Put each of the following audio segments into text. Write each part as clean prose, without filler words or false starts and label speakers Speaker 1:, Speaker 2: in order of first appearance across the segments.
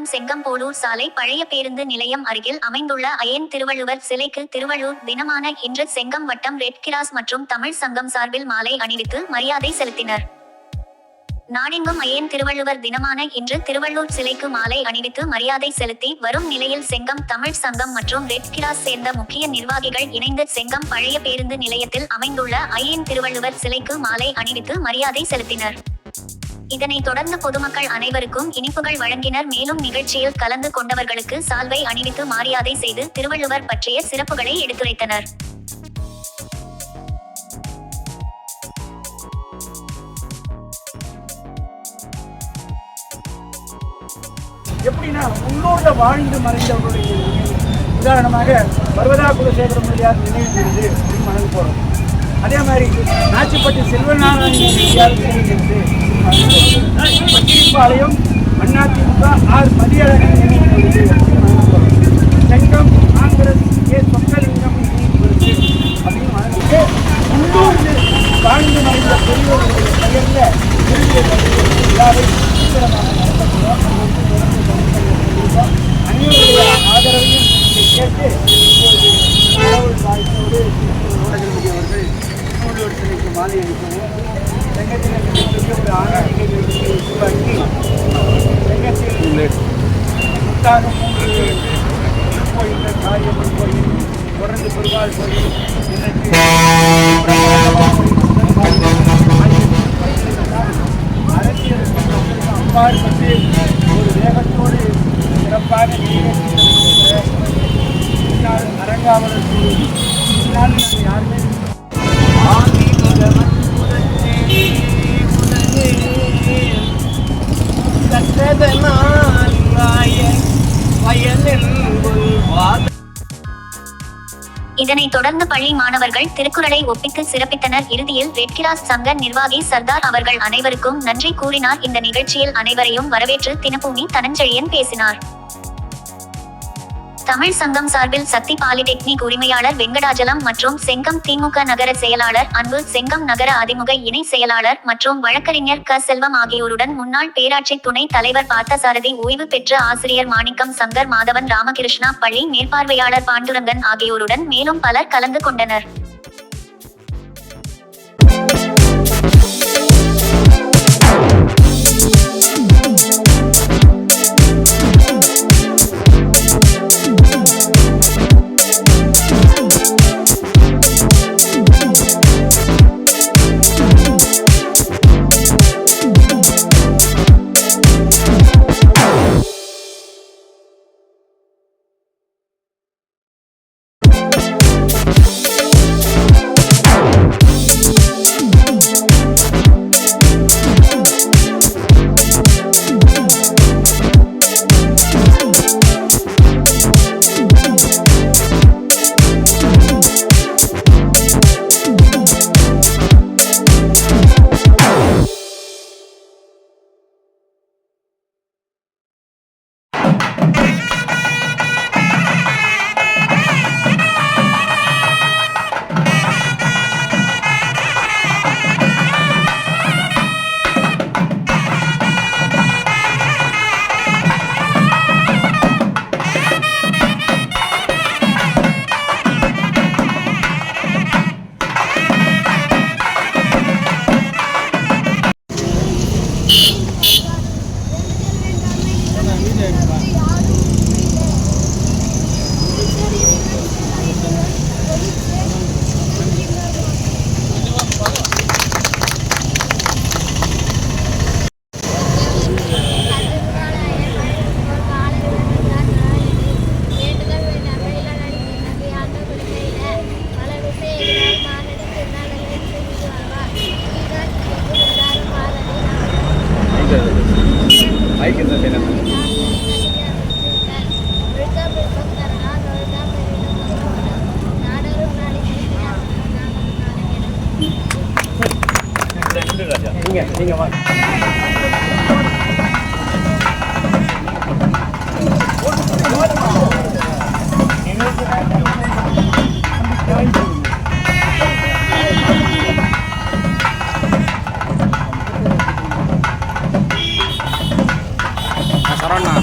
Speaker 1: செங்கம்போலூர் சாலை பழைய பேருந்து நிலையம் அருகில் அமைந்துள்ள அய்யன் திருவள்ளுவர் சிலைக்கு திருவள்ளூர் தினமான இன்று செங்கம் வட்டம் ரெட் கிராஸ் மற்றும் தமிழ் சங்கம் சார்பில் மாலை அணிவித்து மரியாதை செலுத்தினர். நாடெங்கும் அய்யன் திருவள்ளுவர் தினமான இன்று திருவள்ளூர் சிலைக்கு மாலை அணிவித்து மரியாதை செலுத்தி வரும் நிலையில் செங்கம் தமிழ் சங்கம் மற்றும் ரெட் கிராஸ் சேர்ந்த முக்கிய நிர்வாகிகள் இணைந்து செங்கம் பழைய பேருந்து நிலையத்தில் அமைந்துள்ள அய்யன் திருவள்ளுவர் சிலைக்கு மாலை அணிவித்து மரியாதை செலுத்தினர். இதனைத் தொடர்ந்து பொதுமக்கள் அனைவருக்கும் இனிப்புகள் வழங்கினர். மேலும் நிகழ்ச்சியில் கலந்து கொண்டவர்களுக்கு சால்வை அணிவித்து மரியாதை செய்து திருவள்ளுவர் பற்றிய சிறப்புகளை எடுத்துரைத்தனர்.
Speaker 2: எப்படின்னா உள்ளூர்ல வாழ்ந்து மறைந்தவர்களுடைய உதாரணமாக பர்வதா குலசேகர முதலியார் நினைவு விருது அப்படின்னு மணல் போறோம். அதே மாதிரி நாச்சிப்பட்டி செல்வநாராயணன் பட்டிப்பாளையம் அதிமுக ஆர் மதியழகன் நினைவு விருது அப்படின்னு மணல் போறோம். செங்கம் காங்கிரஸ் சொக்கலிங்கம் நினைவு விருது அப்படின்னு மணலுக்கு உள்ளூரில் வாழ்ந்து மறைந்த பெரியவர்களுடைய பெயர்ல விருது விழாவை சுத்தரமாக நடத்தப்படுவோம். அனைவருடைய ஆதரவையும் கேட்டு கடவுள் வாழ்க்கையோடு ஊடகங்கள் அவர்கள் திருவள்ளுவர் சிலைக்கு மாலை அளிக்கவும் செங்கத்தில் மிகப்பெரிய ஒரு ஆன்மீக நிகழ்ச்சியை உருவாக்கி செங்கத்தில் முத்தாக 3 கோயில்கள் காரியம்மன் கோயில், தொடர்ந்து பெருமாள் கோயில், இன்றைக்கு அரசியல் அப்பாற்பட்டு ஒரு வேகத்தோடு சிறப்பாக அரங்காவலர் யாருமே
Speaker 1: இதனைத் தொடர்ந்து பள்ளி மாணவர்கள் திருக்குறளை ஒப்பித்து சிறப்பித்தனர். இறுதியில் ரெட் கிராஸ் சங்க நிர்வாகி சர்தார் அவர்கள் அனைவருக்கும் நன்றி கூறினார். இந்த நிகழ்ச்சியில் அனைவரையும் வரவேற்று தினபூமி தனஞ்செழியன் பேசினார். தமிழ் சங்கம் சார்பில் சக்தி பாலிடெக்னிக் உரிமையாளர் வெங்கடாஜலம் மற்றும் செங்கம் திமுக நகர செயலாளர் அன்பு, செங்கம் நகர அதிமுக இணை செயலாளர் மற்றும் வழக்கறிஞர் க செல்வம் ஆகியோருடன் முன்னாள் பேராட்சி துணை தலைவர் பார்த்தசாரதி, ஓய்வு பெற்ற ஆசிரியர் மாணிக்கம், சங்கர் மாதவன், ராமகிருஷ்ணா, பள்ளி மேற்பார்வையாளர் பாண்டுரங்கன் ஆகியோருடன் மேலும் பலர் கலந்து கொண்டனர். நீங்க வாங்க. சரவணா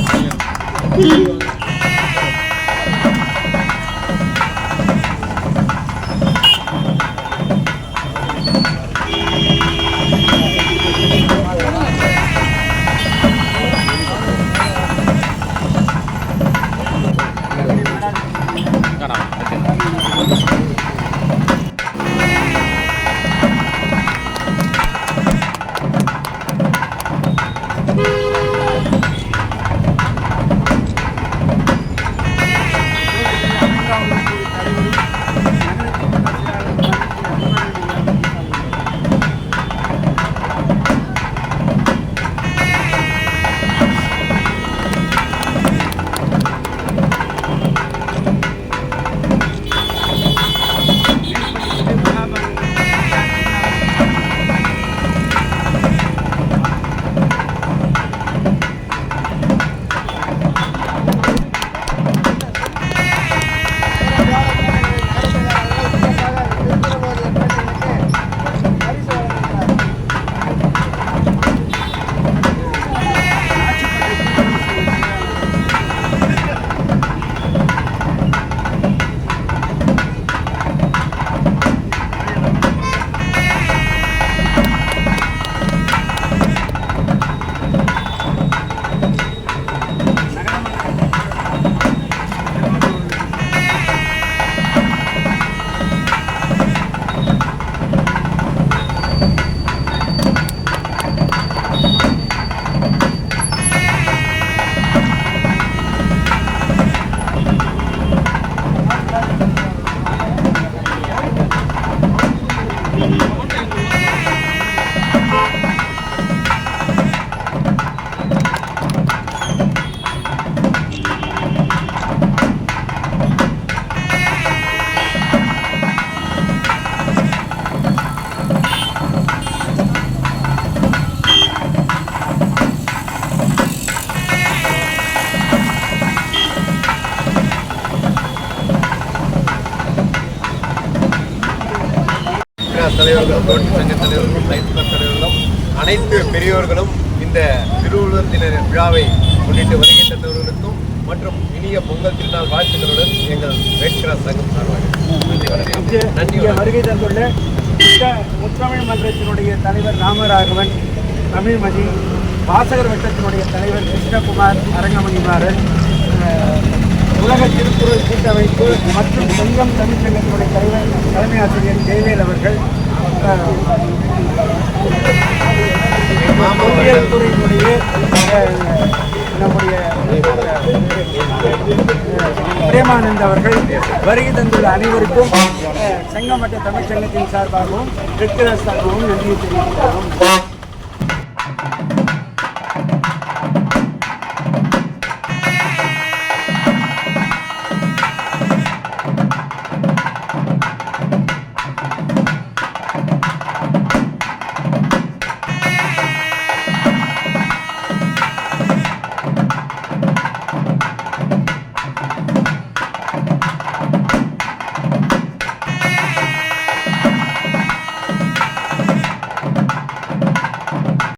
Speaker 3: தலைவர்களும் தோட்டி சங்க தலைவர்களும் ரைத்து தலைவர்களும் அனைத்து பெரியோர்களும் இந்த திருவள்ளுவர் தின விழாவை முன்னிட்டு வருகை தந்தவர்களுக்கும் மற்றும் இனிய பொங்கல் திருநாள் வாழ்த்துக்களுடன் எங்கள் ரெட் கிராஸ் சங்கம் சார்பாக நன்றி.
Speaker 2: வருகை தந்துள்ள முத்தமிழ் மன்றத்தினுடைய தலைவர் ராமராகவன், தமிழ்மதி, வாசகர் வட்டத்தினுடைய தலைவர் கிருஷ்ணகுமார் அரங்கமணிமாறன், உலக திருக்குறள் கூட்டமைப்பு மற்றும் செங்கம் தமிழ்ச்சங்கத்தினுடைய தலைவர் தலைமை ஆசிரியர் ஜெயவேல் அவர்கள், பொறியியல் துறையினுடைய நம்முடைய பிரேமானந்த் அவர்கள் வருகை தந்துள்ள அனைவருக்கும் செங்கமட்ட தமிழ்ச்சங்கத்தின் சார்பாகவும் ரெட் கிராஸ் சார்பாகவும் நன்றியை தெரிவிக்கிறோம்.